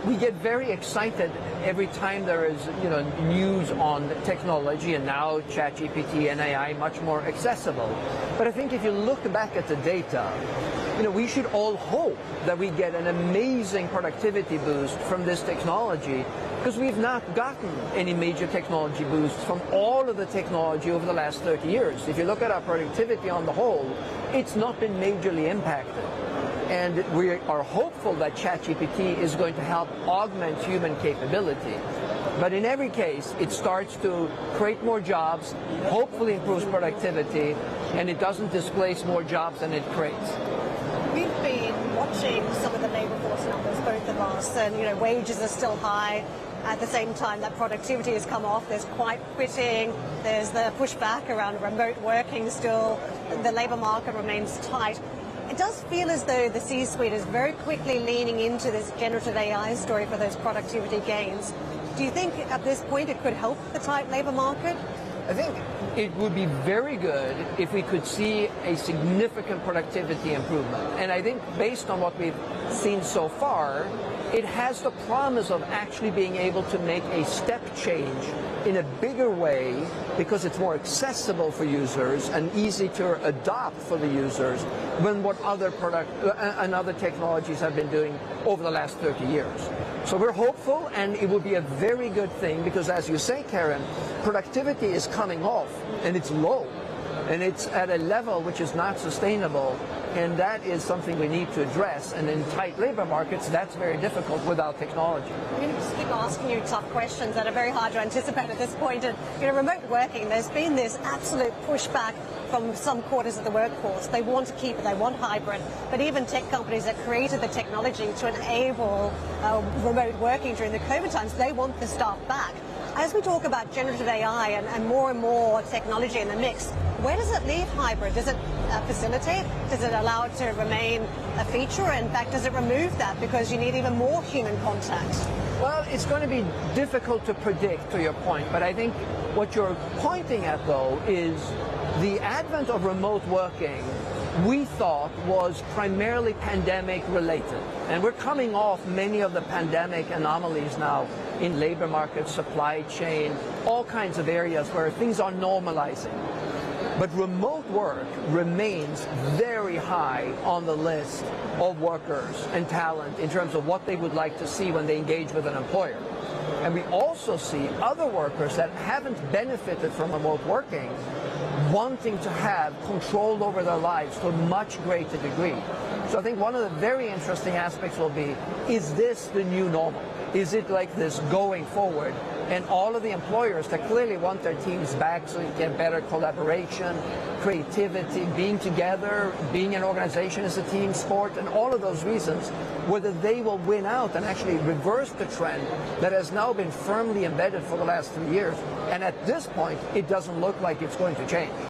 we get very excited every time there is, news on technology, and now ChatGPT and AI much more accessible. But I think if you look back at the data, we should all hope that we get an amazing productivity boost from this technology, because we've not gotten any major technology boosts from all of the technology over the last 30 years. If you look at our productivity on the whole, it's not been majorly impacted. And we are hopeful that ChatGPT is going to help augment human capability. But in every case, it starts to create more jobs, hopefully improves productivity, and it doesn't displace more jobs than it creates. We've been watching some of the labor force numbers, both of us, and wages are still high. At the same time, that productivity has come off. There's quiet quitting. There's the pushback around remote working still. The labor market remains tight. It does feel as though the C-suite is very quickly leaning into this generative AI story for those productivity gains. Do you think at this point it could help the tight labor market? I think it would be very good if we could see a significant productivity improvement. And I think based on what we've seen so far, it has the promise of actually being able to make a step change in a bigger way, because it's more accessible for users and easy to adopt for the users than what other and other technologies have been doing over the last 30 years. So we're hopeful, and it will be a very good thing, because as you say, Karen, productivity is coming off and it's low, and it's at a level which is not sustainable. And that is something we need to address. And in tight labor markets, that's very difficult without technology. I'm going to just keep asking you tough questions that are very hard to anticipate at this point. And remote working, there's been this absolute pushback from some quarters of the workforce. They want to keep it, they want hybrid. But even tech companies that created the technology to enable remote working during the COVID times, they want the staff back. As we talk about generative AI and more technology in the mix, where does it leave hybrid? Does it facilitate? Does it allow it to remain a feature? In fact, does it remove that because you need even more human contact? Well, it's going to be difficult to predict, to your point, but I think what you're pointing at, though, is the advent of remote working, we thought, was primarily pandemic related. And we're coming off many of the pandemic anomalies now in labor markets, supply chain, all kinds of areas where things are normalizing. But remote work remains very high on the list of workers and talent in terms of what they would like to see when they engage with an employer. And we also see other workers that haven't benefited from remote working wanting to have control over their lives to a much greater degree. So I think one of the very interesting aspects will be, is this the new normal? Is it like this going forward? And all of the employers that clearly want their teams back so you get better collaboration, creativity, being together, being an organization is a team sport, and all of those reasons, whether they will win out and actually reverse the trend that has now been firmly embedded for the last 3 years. And at this point, it doesn't look like it's going to change.